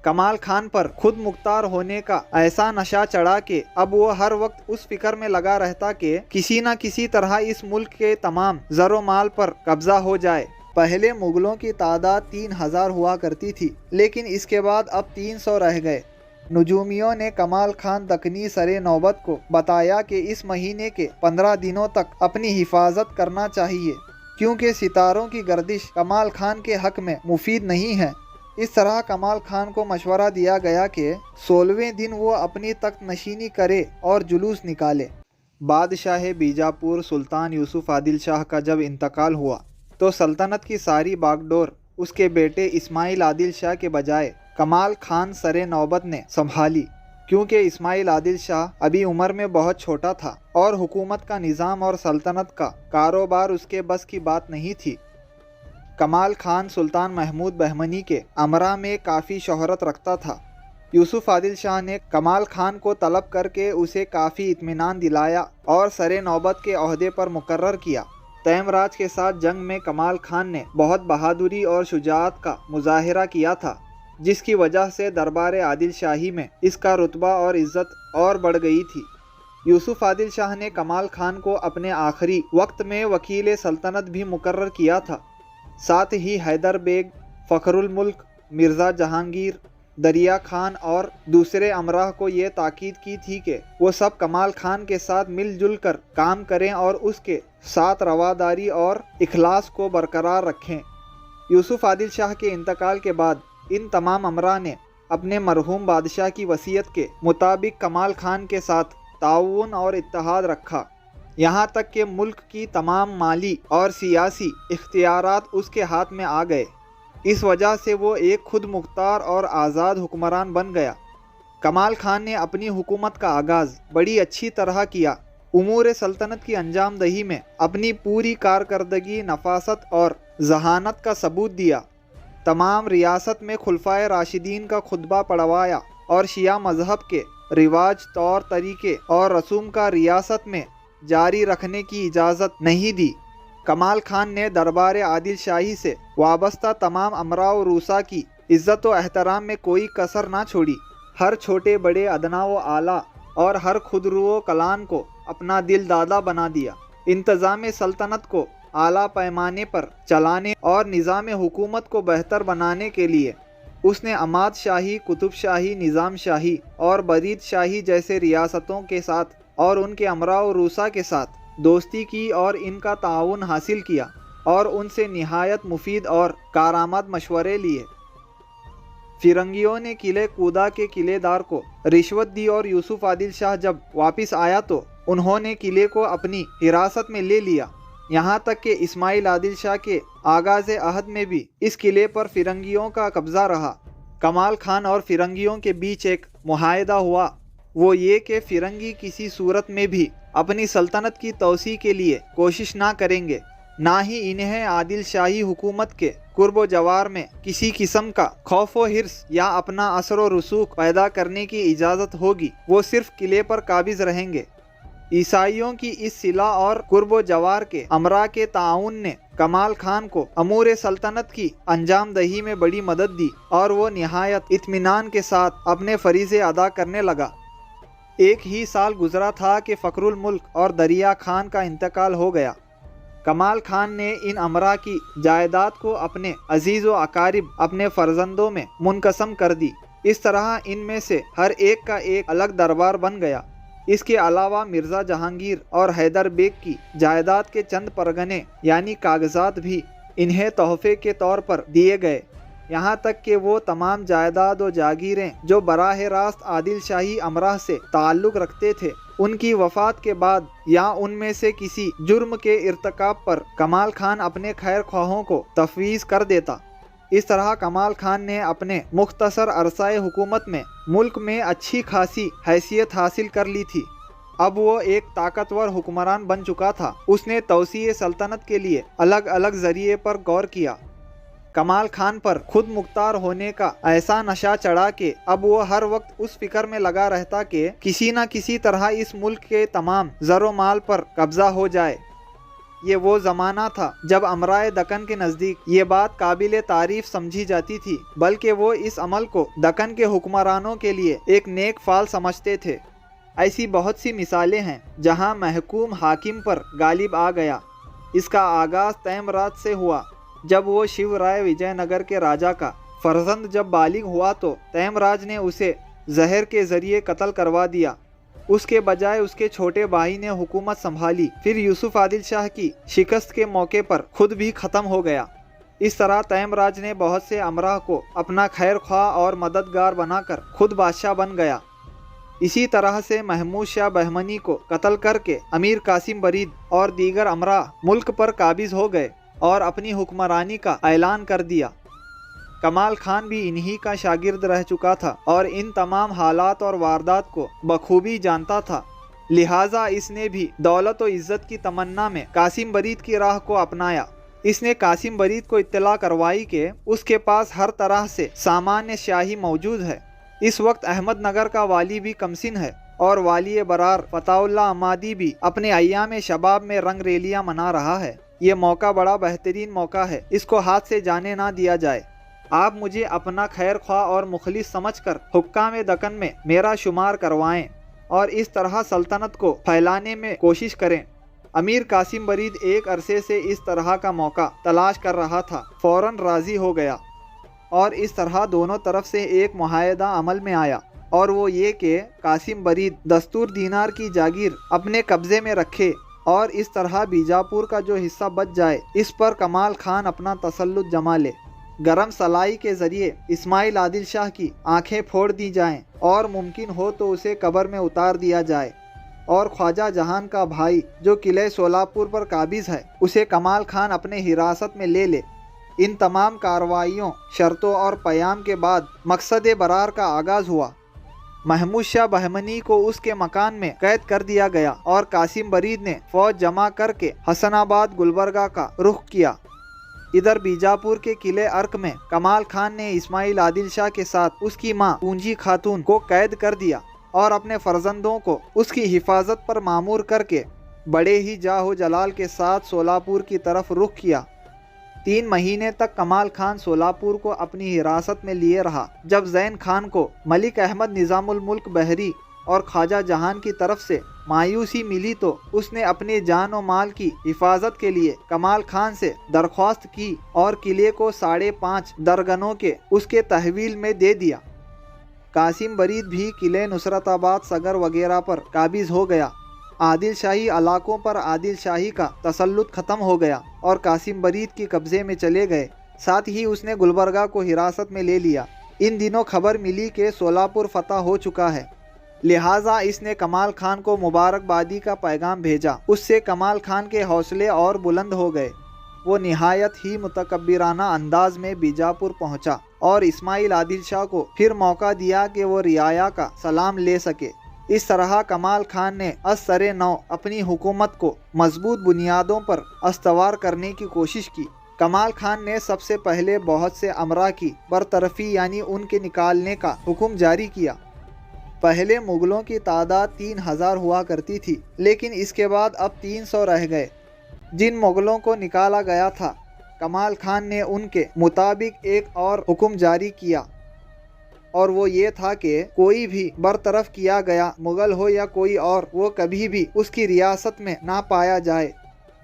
کمال خان پر خود مختار ہونے کا ایسا نشہ چڑھا کہ اب وہ ہر وقت اس فکر میں لگا رہتا کہ کسی نہ کسی طرح اس ملک کے تمام زر و مال پر قبضہ ہو جائے۔ پہلے مغلوں کی تعداد 3000 ہوا کرتی تھی، لیکن اس کے بعد اب 300 رہ گئے۔ نجومیوں نے کمال خان دکنی سر نوبت کو بتایا کہ اس مہینے کے 15 دنوں تک اپنی حفاظت کرنا چاہیے، کیونکہ ستاروں کی گردش کمال خان کے حق میں مفید نہیں ہے۔ اس طرح کمال خان کو مشورہ دیا گیا کہ 16ویں دن وہ اپنی تخت نشینی کرے اور جلوس نکالے۔ بادشاہ بیجاپور سلطان یوسف عادل شاہ کا جب انتقال ہوا تو سلطنت کی ساری باغ ڈور اس کے بیٹے اسماعیل عادل شاہ کے بجائے کمال خان سر نوبت نے سنبھالی، کیونکہ اسماعیل عادل شاہ ابھی عمر میں بہت چھوٹا تھا اور حکومت کا نظام اور سلطنت کا کاروبار اس کے بس کی بات نہیں تھی۔ کمال خان سلطان محمود بہمنی کے امراء میں کافی شہرت رکھتا تھا۔ یوسف عادل شاہ نے کمال خان کو طلب کر کے اسے کافی اطمینان دلایا اور سر نوبت کے عہدے پر مقرر کیا۔ تیم راج کے ساتھ جنگ میں کمال خان نے بہت بہادری اور شجاعت کا مظاہرہ کیا تھا، جس کی وجہ سے دربار عادل شاہی میں اس کا رتبہ اور عزت اور بڑھ گئی تھی۔ یوسف عادل شاہ نے کمال خان کو اپنے آخری وقت میں وکیل سلطنت بھی مقرر کیا تھا۔ ساتھ ہی حیدر بیگ، فخر الملک، مرزا جہانگیر، دریا خان اور دوسرے امراء کو یہ تاکید کی تھی کہ وہ سب کمال خان کے ساتھ مل جل کر کام کریں اور اس کے ساتھ رواداری اور اخلاص کو برقرار رکھیں۔ یوسف عادل شاہ کے انتقال کے بعد ان تمام امراء نے اپنے مرحوم بادشاہ کی وصیت کے مطابق کمال خان کے ساتھ تعاون اور اتحاد رکھا، یہاں تک کہ ملک کی تمام مالی اور سیاسی اختیارات اس کے ہاتھ میں آ گئے۔ اس وجہ سے وہ ایک خود مختار اور آزاد حکمران بن گیا۔ کمال خان نے اپنی حکومت کا آغاز بڑی اچھی طرح کیا۔ امور سلطنت کی انجام دہی میں اپنی پوری کارکردگی، نفاست اور ذہانت کا ثبوت دیا۔ تمام ریاست میں خلفائے راشدین کا خطبہ پڑھوایا اور شیعہ مذہب کے رواج، طور طریقے اور رسوم کا ریاست میں جاری رکھنے کی اجازت نہیں دی۔ کمال خان نے دربار عادل شاہی سے وابستہ تمام امراء و روسا کی عزت و احترام میں کوئی کسر نہ چھوڑی۔ ہر چھوٹے بڑے، ادنا و اعلیٰ اور ہر خودرو و کلان کو اپنا دل دادا بنا دیا۔ انتظام سلطنت کو اعلیٰ پیمانے پر چلانے اور نظام حکومت کو بہتر بنانے کے لیے اس نے عماد شاہی، قطب شاہی، نظام شاہی اور برید شاہی جیسے ریاستوں کے ساتھ اور ان کے امراء و روسا کے ساتھ دوستی کی اور ان کا تعاون حاصل کیا اور ان سے نہایت مفید اور کارآمد مشورے لیے۔ فرنگیوں نے قلعہ کودا کے قلعے دار کو رشوت دی اور یوسف عادل شاہ جب واپس آیا تو انہوں نے قلعے کو اپنی حراست میں لے لیا۔ یہاں تک کہ اسماعیل عادل شاہ کے آغاز عہد میں بھی اس قلعے پر فرنگیوں کا قبضہ رہا۔ کمال خان اور فرنگیوں کے بیچ ایک معاہدہ ہوا، وہ یہ کہ فرنگی کسی صورت میں بھی اپنی سلطنت کی توسیع کے لیے کوشش نہ کریں گے، نہ ہی انہیں عادل شاہی حکومت کے قرب و جوار میں کسی قسم کا خوف و حرص یا اپنا اثر و رسوخ پیدا کرنے کی اجازت ہوگی۔ وہ صرف قلعے پر قابض رہیں گے۔ عیسائیوں کی اس صلہ اور قرب و جوار کے امراء کے تعاون نے کمال خان کو امور سلطنت کی انجام دہی میں بڑی مدد دی اور وہ نہایت اطمینان کے ساتھ اپنے فریضے ادا کرنے لگا۔ ایک ہی سال گزرا تھا کہ فخر الملک اور دریا خان کا انتقال ہو گیا۔ کمال خان نے ان امراء کی جائیداد کو اپنے عزیز و اقارب، اپنے فرزندوں میں منقسم کر دی۔ اس طرح ان میں سے ہر ایک کا ایک الگ دربار بن گیا۔ اس کے علاوہ مرزا جہانگیر اور حیدر بیگ کی جائیداد کے چند پرگنے یعنی کاغذات بھی انہیں تحفے کے طور پر دیے گئے، یہاں تک کہ وہ تمام جائیداد و جاگیریں جو براہ راست عادل شاہی امراء سے تعلق رکھتے تھے، ان کی وفات کے بعد یا ان میں سے کسی جرم کے ارتکاب پر کمال خان اپنے خیر خواہوں کو تفویض کر دیتا۔ اس طرح کمال خان نے اپنے مختصر عرصۂ حکومت میں ملک میں اچھی خاصی حیثیت حاصل کر لی تھی۔ اب وہ ایک طاقتور حکمران بن چکا تھا۔ اس نے توسیع سلطنت کے لیے الگ الگ ذریعے پر غور کیا۔ کمال خان پر خود مختار ہونے کا ایسا نشہ چڑھا کہ اب وہ ہر وقت اس فکر میں لگا رہتا کہ کسی نہ کسی طرح اس ملک کے تمام زر و مال پر قبضہ ہو جائے۔ یہ وہ زمانہ تھا جب امرائے دکن کے نزدیک یہ بات قابل تعریف سمجھی جاتی تھی، بلکہ وہ اس عمل کو دکن کے حکمرانوں کے لیے ایک نیک فعل سمجھتے تھے۔ ایسی بہت سی مثالیں ہیں جہاں محکوم حاکم پر غالب آ گیا۔ اس کا آغاز تیم راج سے ہوا۔ جب وہ شیو رائے وجے نگر کے راجا کا فرزند جب بالغ ہوا تو تیم راج نے اسے زہر کے ذریعے قتل کروا دیا۔ اس کے بجائے اس کے چھوٹے بھائی نے حکومت سنبھالی، پھر یوسف عادل شاہ کی شکست کے موقع پر خود بھی ختم ہو گیا۔ اس طرح تیم راج نے بہت سے امراء کو اپنا خیر خواہ اور مددگار بنا کر خود بادشاہ بن گیا۔ اسی طرح سے محمود شاہ بہمنی کو قتل کر کے امیر قاسم برید اور دیگر امراء ملک پر قابض ہو گئے اور اپنی حکمرانی کا اعلان کر دیا۔ کمال خان بھی انہی کا شاگرد رہ چکا تھا اور ان تمام حالات اور واردات کو بخوبی جانتا تھا، لہٰذا اس نے بھی دولت و عزت کی تمنا میں قاسم برید کی راہ کو اپنایا۔ اس نے قاسم برید کو اطلاع کروائی کہ اس کے پاس ہر طرح سے سامان شاہی موجود ہے۔ اس وقت احمد نگر کا والی بھی کمسن ہے اور والی برار فتح اللہ عمادی بھی اپنے ایام شباب میں رنگ ریلیاں منا رہا ہے۔ یہ موقع بڑا بہترین موقع ہے، اس کو ہاتھ سے جانے نہ دیا جائے۔ آپ مجھے اپنا خیر خواہ اور مخلص سمجھ کر حکام دکن میں میرا شمار کروائیں اور اس طرح سلطنت کو پھیلانے میں کوشش کریں۔ امیر قاسم برید ایک عرصے سے اس طرح کا موقع تلاش کر رہا تھا، فوراً راضی ہو گیا اور اس طرح دونوں طرف سے ایک معاہدہ عمل میں آیا، اور وہ یہ کہ قاسم برید دستور دینار کی جاگیر اپنے قبضے میں رکھے اور اس طرح بیجاپور کا جو حصہ بچ جائے اس پر کمال خان اپنا تسلط جما لے۔ گرم سلائی کے ذریعے اسماعیل عادل شاہ کی آنکھیں پھوڑ دی جائیں اور ممکن ہو تو اسے قبر میں اتار دیا جائے، اور خواجہ جہان کا بھائی جو قلعہ سولاپور پر قابض ہے اسے کمال خان اپنے حراست میں لے لے۔ ان تمام کارروائیوں، شرطوں اور پیام کے بعد مقصد برار کا آغاز ہوا۔ محمود شاہ بہمنی کو اس کے مکان میں قید کر دیا گیا اور قاسم برید نے فوج جمع کر کے حسن آباد گلبرگہ کا رخ کیا۔ ادھر بیجاپور کے قلعہ ارک میں کمال خان نے اسماعیل عادل شاہ کے ساتھ اس کی ماں پونجی خاتون کو قید کر دیا اور اپنے فرزندوں کو اس کی حفاظت پر مامور کر کے بڑے ہی جاہ و جلال کے ساتھ سولاپور کی طرف رخ کیا۔ 3 مہینے تک کمال خان سولاپور کو اپنی حراست میں لیے رہا۔ جب زین خان کو ملک احمد نظام الملک بحری اور خواجہ جہان کی طرف سے مایوسی ملی تو اس نے اپنی جان و مال کی حفاظت کے لیے کمال خان سے درخواست کی اور قلعے کو 5.5 درگنوں کے اس کے تحویل میں دے دیا۔ قاسم برید بھی قلعے نصرت آباد، سگر وغیرہ پر قابض ہو گیا۔ عادل شاہی علاقوں پر عادل شاہی کا تسلط ختم ہو گیا اور قاسم برید کی قبضے میں چلے گئے۔ ساتھ ہی اس نے گلبرگہ کو حراست میں لے لیا۔ ان دنوں خبر ملی کہ سولاپور فتح ہو چکا ہے، لہٰذا اس نے کمال خان کو مبارکبادی کا پیغام بھیجا۔ اس سے کمال خان کے حوصلے اور بلند ہو گئے۔ وہ نہایت ہی متکبرانہ انداز میں بیجاپور پہنچا اور اسماعیل عادل شاہ کو پھر موقع دیا کہ وہ رعایا کا سلام لے سکے۔ اس طرح کمال خان نے از سر نو اپنی حکومت کو مضبوط بنیادوں پر استوار کرنے کی کوشش کی۔ کمال خان نے سب سے پہلے بہت سے امراء کی برطرفی یعنی ان کے نکالنے کا حکم جاری کیا۔ پہلے مغلوں کی تعداد 3000 ہوا کرتی تھی، لیکن اس کے بعد اب 300 رہ گئے۔ جن مغلوں کو نکالا گیا تھا، کمال خان نے ان کے مطابق ایک اور حکم جاری کیا، اور وہ یہ تھا کہ کوئی بھی برطرف کیا گیا مغل ہو یا کوئی اور، وہ کبھی بھی اس کی ریاست میں نہ پایا جائے۔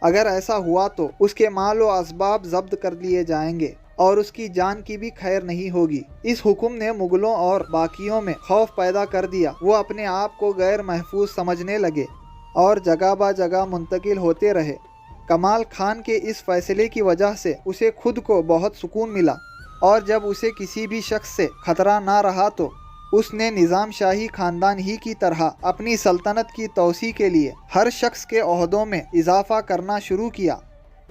اگر ایسا ہوا تو اس کے مال و اسباب ضبط کر لیے جائیں گے اور اس کی جان کی بھی خیر نہیں ہوگی۔ اس حکم نے مغلوں اور باقیوں میں خوف پیدا کر دیا۔ وہ اپنے آپ کو غیر محفوظ سمجھنے لگے اور جگہ با جگہ منتقل ہوتے رہے۔ کمال خان کے اس فیصلے کی وجہ سے اسے خود کو بہت سکون ملا، اور جب اسے کسی بھی شخص سے خطرہ نہ رہا تو اس نے نظام شاہی خاندان ہی کی طرح اپنی سلطنت کی توسیع کے لیے ہر شخص کے عہدوں میں اضافہ کرنا شروع کیا۔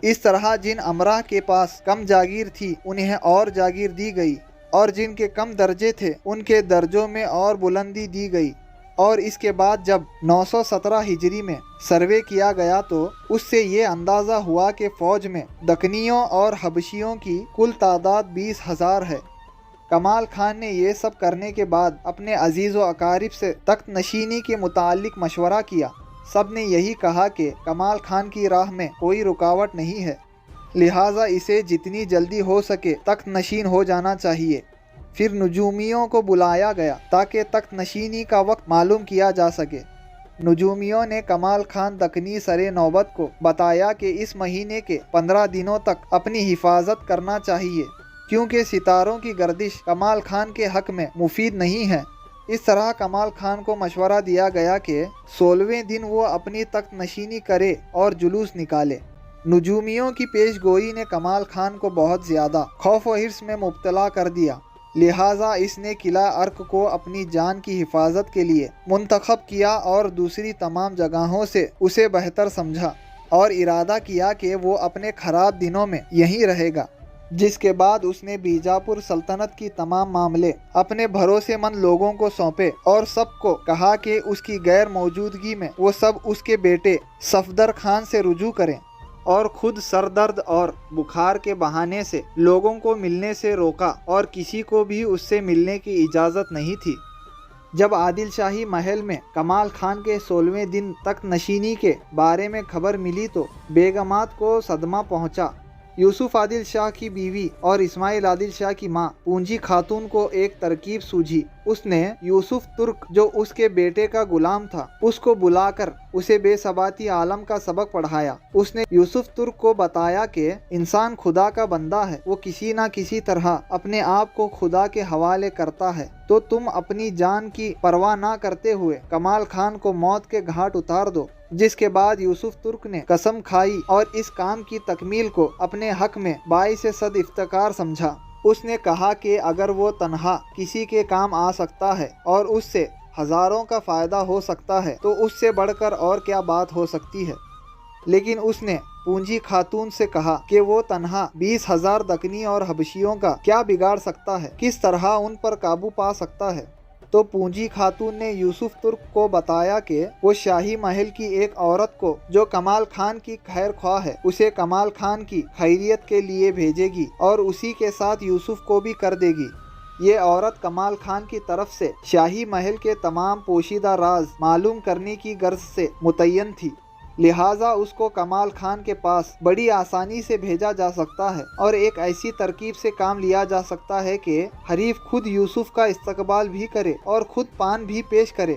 اس طرح جن امراء کے پاس کم جاگیر تھی انہیں اور جاگیر دی گئی، اور جن کے کم درجے تھے ان کے درجوں میں اور بلندی دی گئی۔ اور اس کے بعد جب 917 ہجری میں سروے کیا گیا تو اس سے یہ اندازہ ہوا کہ فوج میں دکنیوں اور حبشیوں کی کل تعداد 20,000 ہے۔ کمال خان نے یہ سب کرنے کے بعد اپنے عزیز و اقارب سے تخت نشینی کے متعلق مشورہ کیا۔ سب نے یہی کہا کہ کمال خان کی راہ میں کوئی رکاوٹ نہیں ہے، لہٰذا اسے جتنی جلدی ہو سکے تخت نشین ہو جانا چاہیے۔ پھر نجومیوں کو بلایا گیا تاکہ تخت نشینی کا وقت معلوم کیا جا سکے۔ نجومیوں نے کمال خان دکنی سر نوبت کو بتایا کہ اس مہینے کے 15 دنوں تک اپنی حفاظت کرنا چاہیے، کیونکہ ستاروں کی گردش کمال خان کے حق میں مفید نہیں ہے۔ اس طرح کمال خان کو مشورہ دیا گیا کہ 16ویں دن وہ اپنی تخت نشینی کرے اور جلوس نکالے۔ نجومیوں کی پیش گوئی نے کمال خان کو بہت زیادہ خوف و ہرس میں مبتلا کر دیا، لہٰذا اس نے قلعہ ارک کو اپنی جان کی حفاظت کے لیے منتخب کیا اور دوسری تمام جگہوں سے اسے بہتر سمجھا اور ارادہ کیا کہ وہ اپنے خراب دنوں میں یہیں رہے گا۔ جس کے بعد اس نے بیجاپور سلطنت کی تمام معاملے اپنے بھروسے مند لوگوں کو سونپے اور سب کو کہا کہ اس کی غیر موجودگی میں وہ سب اس کے بیٹے صفدر خان سے رجوع کریں، اور خود سر درد اور بخار کے بہانے سے لوگوں کو ملنے سے روکا اور کسی کو بھی اس سے ملنے کی اجازت نہیں تھی۔ جب عادل شاہی محل میں کمال خان کے 16ویں دن تخت نشینی کے بارے میں خبر ملی تو بیگمات کو صدمہ پہنچا۔ یوسف عادل شاہ کی بیوی اور اسماعیل عادل شاہ کی ماں پونجی خاتون کو ایک ترکیب سوجھی۔ اس نے یوسف ترک جو اس کے بیٹے کا غلام تھا اس کو بلا کر اسے بے ثباتی عالم کا سبق پڑھایا۔ اس نے یوسف ترک کو بتایا کہ انسان خدا کا بندہ ہے، وہ کسی نہ کسی طرح اپنے آپ کو خدا کے حوالے کرتا ہے، تو تم اپنی جان کی پرواہ نہ کرتے ہوئے کمال خان کو موت کے گھاٹ اتار دو۔ جس کے بعد یوسف ترک نے قسم کھائی اور اس کام کی تکمیل کو اپنے حق میں باعث صد افتخار سمجھا۔ اس نے کہا کہ اگر وہ تنہا کسی کے کام آ سکتا ہے اور اس سے ہزاروں کا فائدہ ہو سکتا ہے تو اس سے بڑھ کر اور کیا بات ہو سکتی ہے۔ لیکن اس نے پونجی خاتون سے کہا کہ وہ تنہا 20,000 دکنی اور حبشیوں کا کیا بگاڑ سکتا ہے، کس طرح ان پر قابو پا سکتا ہے۔ تو پونجی خاتون نے یوسف ترک کو بتایا کہ وہ شاہی محل کی ایک عورت کو جو کمال خان کی خیر خواہ ہے اسے کمال خان کی خیریت کے لیے بھیجے گی اور اسی کے ساتھ یوسف کو بھی کر دے گی۔ یہ عورت کمال خان کی طرف سے شاہی محل کے تمام پوشیدہ راز معلوم کرنے کی غرض سے متعین تھی، لہٰذا اس کو کمال خان کے پاس بڑی آسانی سے بھیجا جا سکتا ہے اور ایک ایسی ترکیب سے کام لیا جا سکتا ہے کہ حریف خود یوسف کا استقبال بھی کرے اور خود پان بھی پیش کرے۔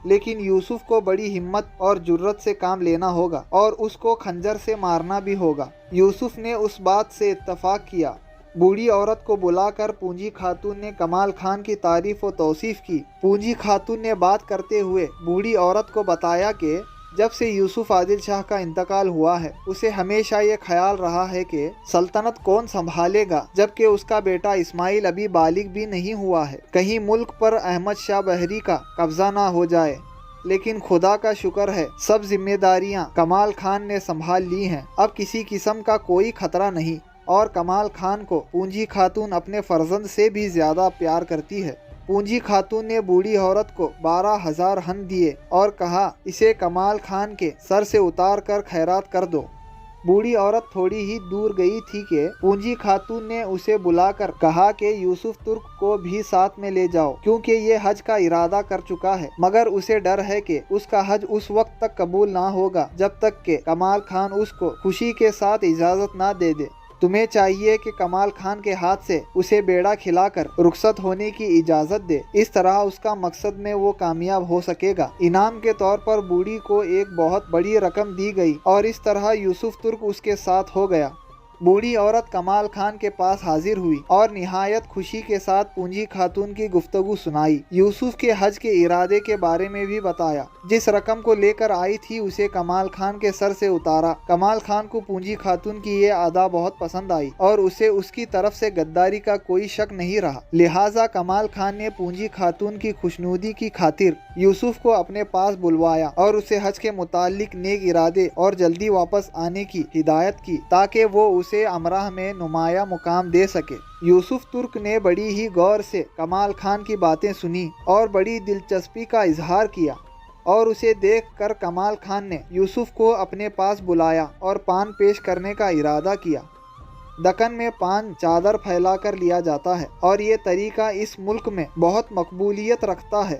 لیکن یوسف کو بڑی ہمت اور جرت سے کام لینا ہوگا اور اس کو خنجر سے مارنا بھی ہوگا۔ یوسف نے اس بات سے اتفاق کیا۔ بوڑھی عورت کو بلا کر پونجی خاتون نے کمال خان کی تعریف و توصیف کی۔ پونجی خاتون نے بات کرتے ہوئے بوڑھی عورت کو بتایا کہ جب سے یوسف عادل شاہ کا انتقال ہوا ہے اسے ہمیشہ یہ خیال رہا ہے کہ سلطنت کون سنبھالے گا جبکہ اس کا بیٹا اسماعیل ابھی بالغ بھی نہیں ہوا ہے، کہیں ملک پر احمد شاہ بحری کا قبضہ نہ ہو جائے۔ لیکن خدا کا شکر ہے سب ذمہ داریاں کمال خان نے سنبھال لی ہیں، اب کسی قسم کا کوئی خطرہ نہیں، اور کمال خان کو پونجی خاتون اپنے فرزند سے بھی زیادہ پیار کرتی ہے۔ پونجی خاتون نے بوڑھی عورت کو 12,000 ہن دیے اور کہا اسے کمال خان کے سر سے اتار کر خیرات کر دو۔ بوڑھی عورت تھوڑی ہی دور گئی تھی کہ پونجی خاتون نے اسے بلا کر کہا کہ یوسف ترک کو بھی ساتھ میں لے جاؤ، کیونکہ یہ حج کا ارادہ کر چکا ہے، مگر اسے ڈر ہے کہ اس کا حج اس وقت تک قبول نہ ہوگا جب تک کہ کمال خان اس کو خوشی کے ساتھ اجازت نہ دے دے۔ تمہیں چاہیے کہ کمال خان کے ہاتھ سے اسے بیڑا کھلا کر رخصت ہونے کی اجازت دے، اس طرح اس کا مقصد میں وہ کامیاب ہو سکے گا۔ انعام کے طور پر بوڑھی کو ایک بہت بڑی رقم دی گئی اور اس طرح یوسف ترک اس کے ساتھ ہو گیا۔ بوڑھی عورت کمال خان کے پاس حاضر ہوئی اور نہایت خوشی کے ساتھ پونجی خاتون کی گفتگو سنائی، یوسف کے حج کے ارادے کے بارے میں بھی بتایا۔ جس رقم کو لے کر آئی تھی اسے کمال خان کے سر سے اتارا۔ کمال خان کو پونجی خاتون کی یہ ادا بہت پسند آئی اور اسے اس کی طرف سے غداری کا کوئی شک نہیں رہا، لہٰذا کمال خان نے پونجی خاتون کی خوشنودی کی خاطر یوسف کو اپنے پاس بلوایا اور اسے حج کے متعلق نیک ارادے اور جلدی واپس آنے کی ہدایت کی تاکہ وہ اسے امراہ میں نمایاں مقام دے سکے۔ یوسف ترک نے بڑی ہی غور سے کمال خان کی باتیں سنی اور بڑی دلچسپی کا اظہار کیا، اور اسے دیکھ کر کمال خان نے یوسف کو اپنے پاس بلایا اور پان پیش کرنے کا ارادہ کیا۔ دکن میں پان چادر پھیلا کر لیا جاتا ہے اور یہ طریقہ اس ملک میں بہت مقبولیت رکھتا ہے۔